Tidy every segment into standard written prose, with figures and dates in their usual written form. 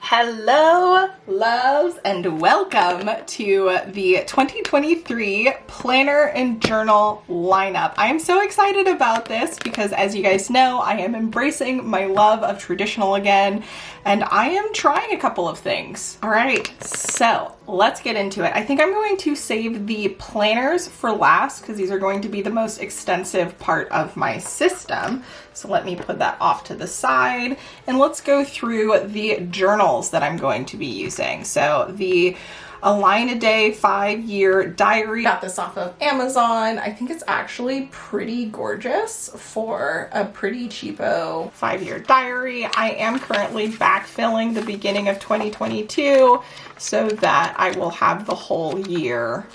Hello, loves, and welcome to the 2023 Planner and Journal lineup. I am so excited about this because, as you guys know, I am embracing my love of traditional again, and I am trying a couple of things. All right, so let's get into it. I think I'm going to save the planners for last because these are going to be the most extensive part of my system. So let me put that off to the side and let's go through the journals that I'm going to be using. So the A Line a Day 5-year diary. Got this off of Amazon. I think it's actually pretty gorgeous for a pretty cheapo 5-year diary. I am currently backfilling the beginning of 2022 so that I will have the whole year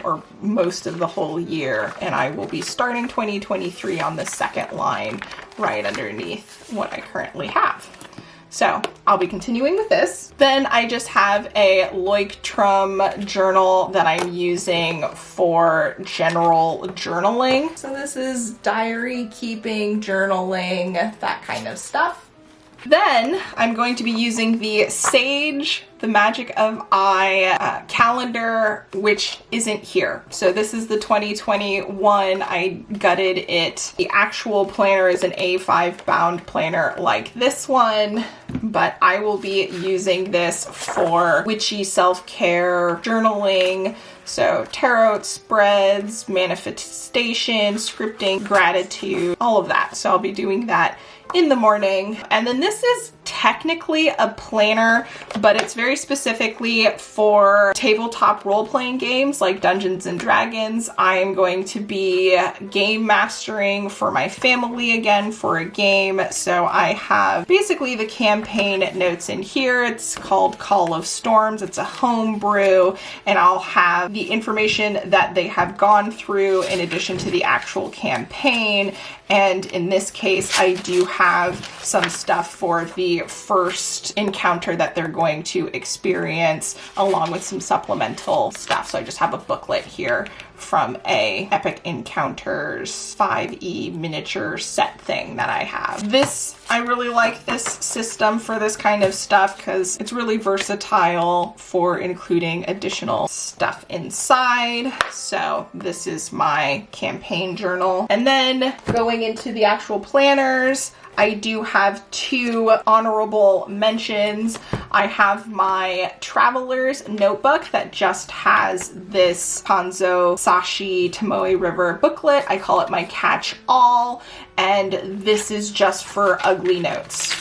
or most of the whole year, and I will be starting 2023 on the second line right underneath what I currently have. So I'll be continuing with this. Then I just have a Leuchtturm journal that I'm using for general journaling. So this is diary keeping, journaling, that kind of stuff. Then I'm going to be using the Sage, the Magic of I calendar, which isn't here. So this is the 2021. I gutted it. The actual planner is an A5 bound planner like this one, but I will be using this for witchy self-care journaling. So tarot spreads, manifestation, scripting, gratitude, all of that. So I'll be doing that in the morning. And then this is technically a planner, but it's very specifically for tabletop role-playing games like Dungeons and Dragons. I am going to be game mastering for my family again for a game. So I have basically the campaign notes in here. It's called Call of Storms. It's a home brew, and I'll have the information that they have gone through in addition to the actual campaign. And in this case, I do have some stuff for the first encounter that they're going to experience, along with some supplemental stuff. So I just have a booklet here from a Epic Encounters 5e miniature set thing that I have. I really like this system for this kind of stuff because it's really versatile for including additional stuff inside. So this is my campaign journal. And then going into the actual planners, I do have 2 honorable mentions. I have my traveler's notebook that just has this Kanzo Sashi Tomoe River booklet. I call it my catch-all, and this is just for ugly notes.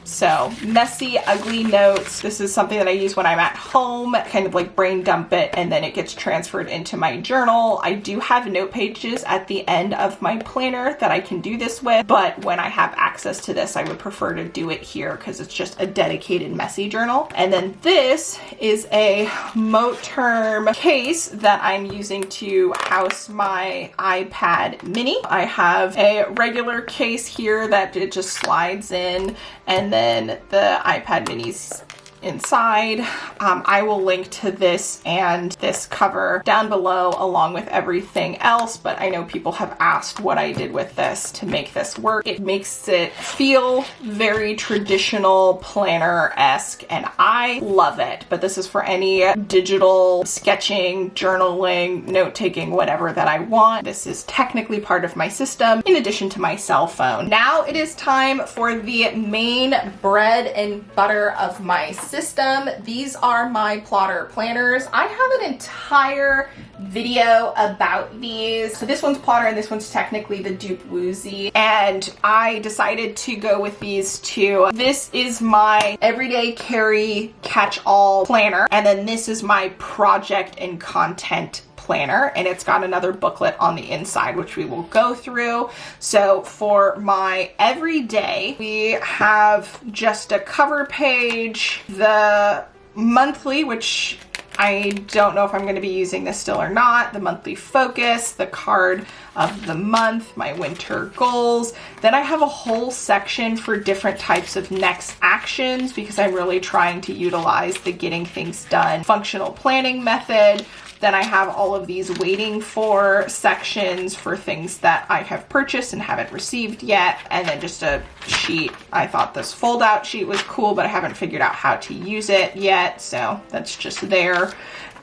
So messy, ugly notes. This is something that I use when I'm at home, kind of like brain dump it, and then it gets transferred into my journal. I do have note pages at the end of my planner that I can do this with, but when I have access to this, I would prefer to do it here because it's just a dedicated messy journal. And then this is a Leuchtturm case that I'm using to house my iPad mini. I have a regular case here that it just slides in, and then the iPad mini's inside. I will link to this and this cover down below along with everything else, but I know people have asked what I did with this to make this work. It makes it feel very traditional planner-esque, and I love it, but this is for any digital sketching, journaling, note-taking, whatever that I want. This is technically part of my system in addition to my cell phone. Now it is time for the main bread and butter of my system. These are my plotter planners. I have an entire video about these. So this one's plotter and this one's technically the dupe woozy, and I decided to go with these 2. This is my everyday carry catch-all planner, and then this is my project and content planner, and it's got another booklet on the inside which we will go through. So for my everyday, we have just a cover page, the monthly, which I don't know if I'm going to be using this still or not, the monthly focus, the card of the month, my winter goals. Then I have a whole section for different types of next actions because I'm really trying to utilize the getting things done functional planning method. Then I have all of these waiting for sections for things that I have purchased and haven't received yet. And then just a sheet. I thought this fold out sheet was cool, but I haven't figured out how to use it yet. So that's just there.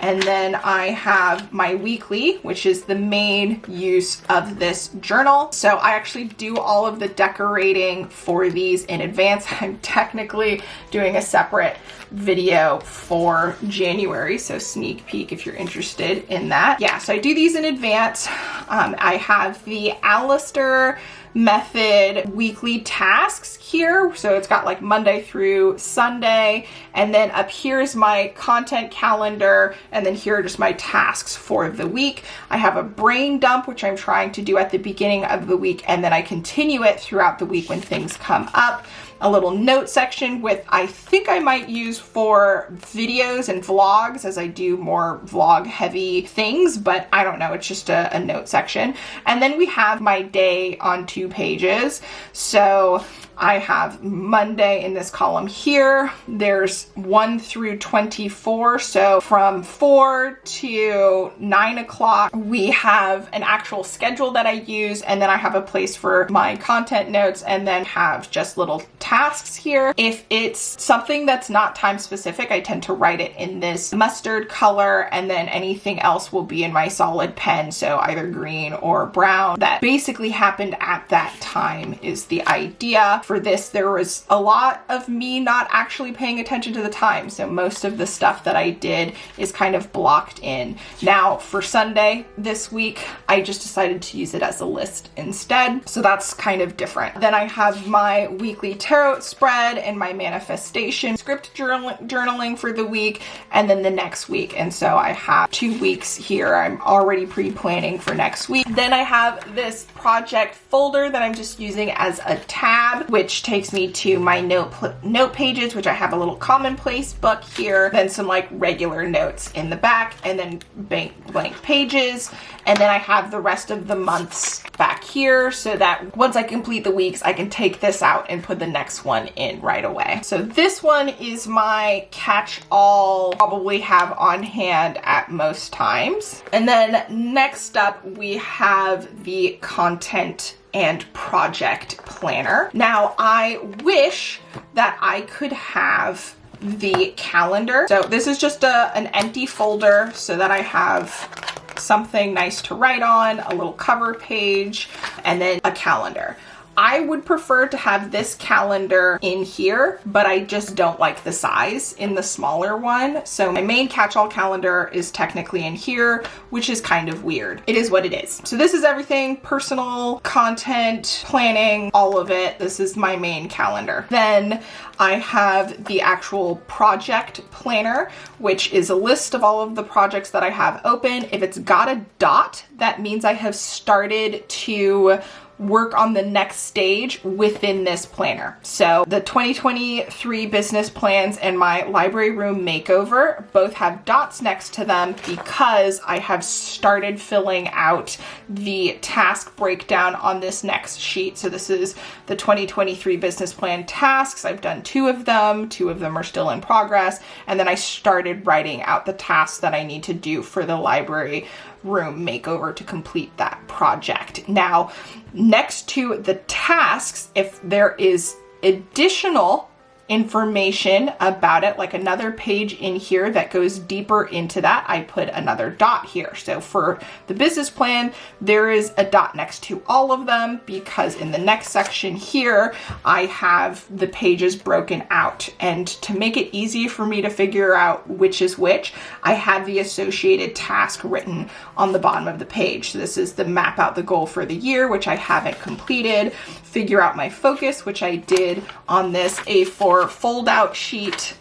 And then I have my weekly, which is the main use of this journal. So I actually do all of the decorating for these in advance. I'm technically doing a separate video for January, so sneak peek if you're interested in that. Yeah, so I do these in advance. I have the Alistair method weekly tasks here. So it's got like Monday through Sunday. And then up here is my content calendar. And then here are just my tasks for the week. I have a brain dump, which I'm trying to do at the beginning of the week. And then I continue it throughout the week when things come up. A little note section with, I think I might use for videos and vlogs, as I do more vlog heavy things, but I don't know, it's just a note section. And then we have my day on 2 pages. So I have Monday in this column here. There's 1 through 24. So from 4 to 9 o'clock, we have an actual schedule that I use. And then I have a place for my content notes and then have just little tasks here. If it's something that's not time specific, I tend to write it in this mustard color, and then anything else will be in my solid pen. So either green or brown. That basically happened at that time is the idea. For this, there was a lot of me not actually paying attention to the time. So most of the stuff that I did is kind of blocked in. Now for Sunday this week, I just decided to use it as a list instead. So that's kind of different. Then I have my weekly tarot spread and my manifestation script journaling for the week and then the next week. And so I have 2 weeks here. I'm already pre-planning for next week. Then I have this project folder that I'm just using as a tab, which takes me to my note pages, which I have a little commonplace book here, then some like regular notes in the back, and then blank pages. And then I have the rest of the months back here so that once I complete the weeks, I can take this out and put the next one in right away. So this one is my catch-all, probably have on hand at most times. And then next up, we have the content and project planner. Now, I wish that I could have the calendar. So this is just an empty folder so that I have something nice to write on, a little cover page, and then a calendar. I would prefer to have this calendar in here, but I just don't like the size in the smaller one. So my main catch-all calendar is technically in here, which is kind of weird. It is what it is. So this is everything: personal, content, planning, all of it. This is my main calendar. Then I have the actual project planner, which is a list of all of the projects that I have open. If it's got a dot, that means I have started to work on the next stage within this planner. So the 2023 business plans and my library room makeover both have dots next to them because I have started filling out the task breakdown on this next sheet. So this is the 2023 business plan tasks. I've done 2 of them. 2 of them are still in progress. And then I started writing out the tasks that I need to do for the library room makeover to complete that project. Now, next to the tasks, if there is additional information about it, like another page in here that goes deeper into that, I put another dot here. So for the business plan, there is a dot next to all of them because in the next section here, I have the pages broken out. And to make it easy for me to figure out which is which, I have the associated task written on the bottom of the page. So this is the map out the goal for the year, which I haven't completed, figure out my focus, which I did on this A4 fold out sheet.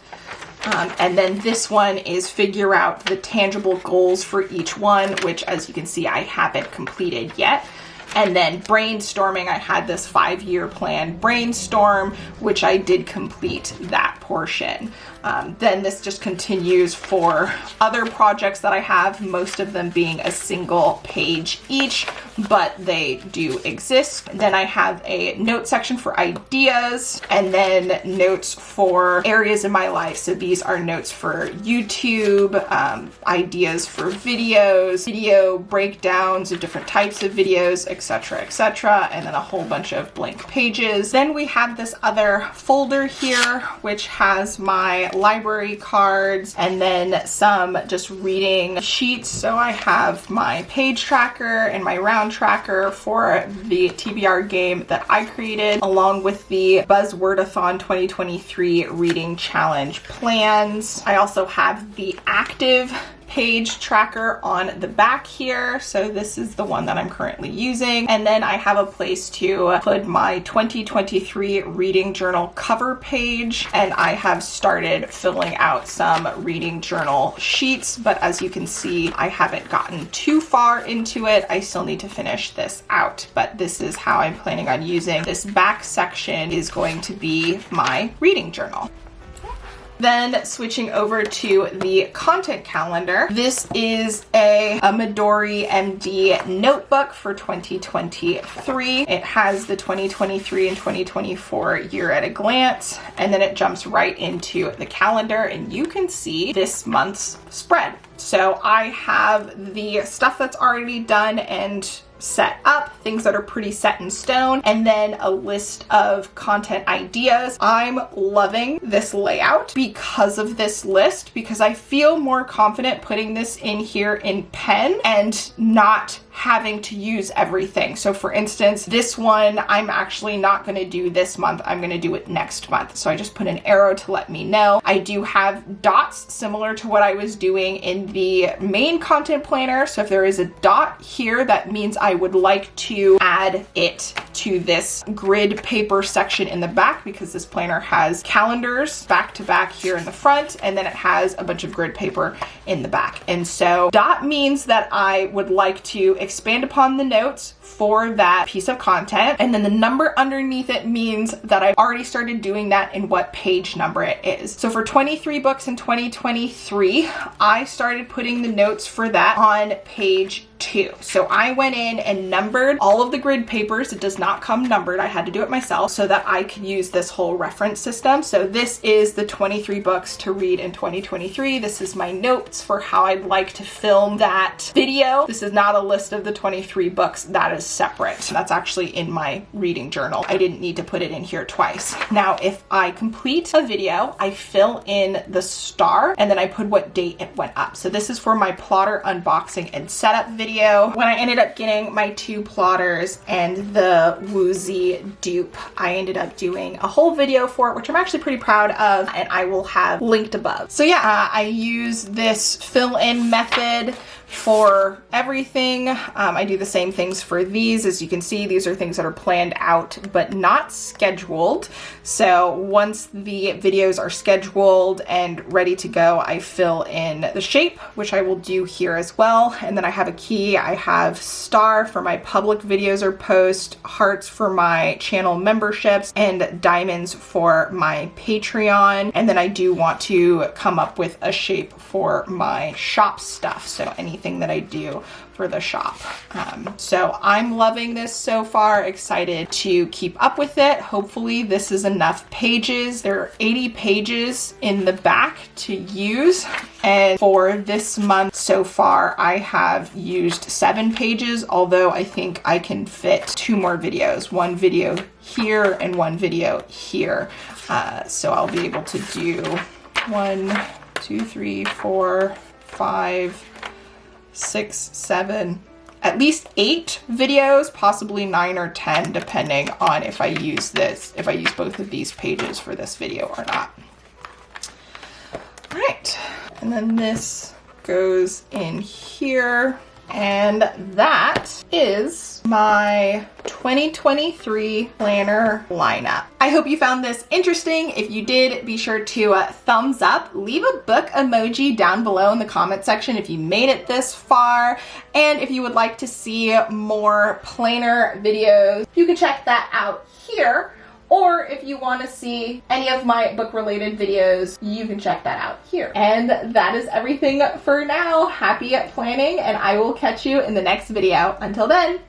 And then this one is figure out the tangible goals for each one, which as you can see, I haven't completed yet. And then brainstorming, I had this 5-year plan brainstorm, which I did complete that portion. Then this just continues for other projects that I have, most of them being a single page each, but they do exist. Then I have a note section for ideas, and then notes for areas in my life. So these are notes for YouTube, ideas for videos, video breakdowns of different types of videos, etc., etc., and then a whole bunch of blank pages. Then we have this other folder here, which has my library cards and then some just reading sheets. So I have my page tracker and my round tracker for the TBR game that I created, along with the Buzzwordathon 2023 reading challenge plans. I also have the active page tracker on the back here. So this is the one that I'm currently using. And then I have a place to put my 2023 reading journal cover page. And I have started filling out some reading journal sheets, but as you can see, I haven't gotten too far into it. I still need to finish this out, but this is how I'm planning on using this back section is going to be my reading journal. Then switching over to the content calendar. This is a Midori MD notebook for 2023. It has the 2023 and 2024 year at a glance, and then it jumps right into the calendar, and you can see this month's spread. So I have the stuff that's already done and set up, things that are pretty set in stone, and then a list of content ideas. I'm loving this layout because of this list, because I feel more confident putting this in here in pen and not having to use everything. So for instance, this one, I'm actually not going to do this month. I'm going to do it next month. So I just put an arrow to let me know. I do have dots similar to what I was doing in the main content planner. So if there is a dot here, that means I would like to add it to this grid paper section in the back, because this planner has calendars back to back here in the front, and then it has a bunch of grid paper in the back. And so dot means that I would like to expand upon the notes for that piece of content, and then the number underneath it means that I've already started doing that and what page number it is. So for 23 books in 2023, I started putting the notes for that on page 2. So I went in and numbered all of the grid papers. It does not come numbered. I had to do it myself so that I could use this whole reference system. So this is the 23 books to read in 2023. This is my notes for how I'd like to film that video. This is not a list of the 23 books. That is separate. That's actually in my reading journal. I didn't need to put it in here twice. Now, if I complete a video, I fill in the star and then I put what date it went up. So this is for my plotter unboxing and setup video. When I ended up getting my 2 plotters and the Woozy dupe, I ended up doing a whole video for it, which I'm actually pretty proud of, and I will have linked above. So yeah, I use this fill-in method for everything. I do the same things for these. As you can see, these are things that are planned out but not scheduled. So once the videos are scheduled and ready to go, I fill in the shape, which I will do here as well. And then I have a key. I have star for my public videos or post, hearts for my channel memberships, and diamonds for my Patreon. And then I do want to come up with a shape for my shop stuff. So anything that I do for the shop. So I'm loving this so far, excited to keep up with it. Hopefully this is enough pages. There are 80 pages in the back to use. And for this month so far, I have used 7 pages, although I think I can fit 2 more videos, 1 video here and 1 video here. So I'll be able to do 1, 2, 3, 4, 5, 6, 7, at least 8 videos, possibly 9 or 10, depending on if I use both of these pages for this video or not. All right, and then this goes in here. And that is my 2023 planner lineup. I hope you found this interesting. If you did, be sure to thumbs up, leave a book emoji down below in the comment section if you made it this far. And if you would like to see more planner videos, you can check that out here. Or if you want to see any of my book related videos, you can check that out here. And that is everything for now. Happy planning, and I will catch you in the next video. Until then,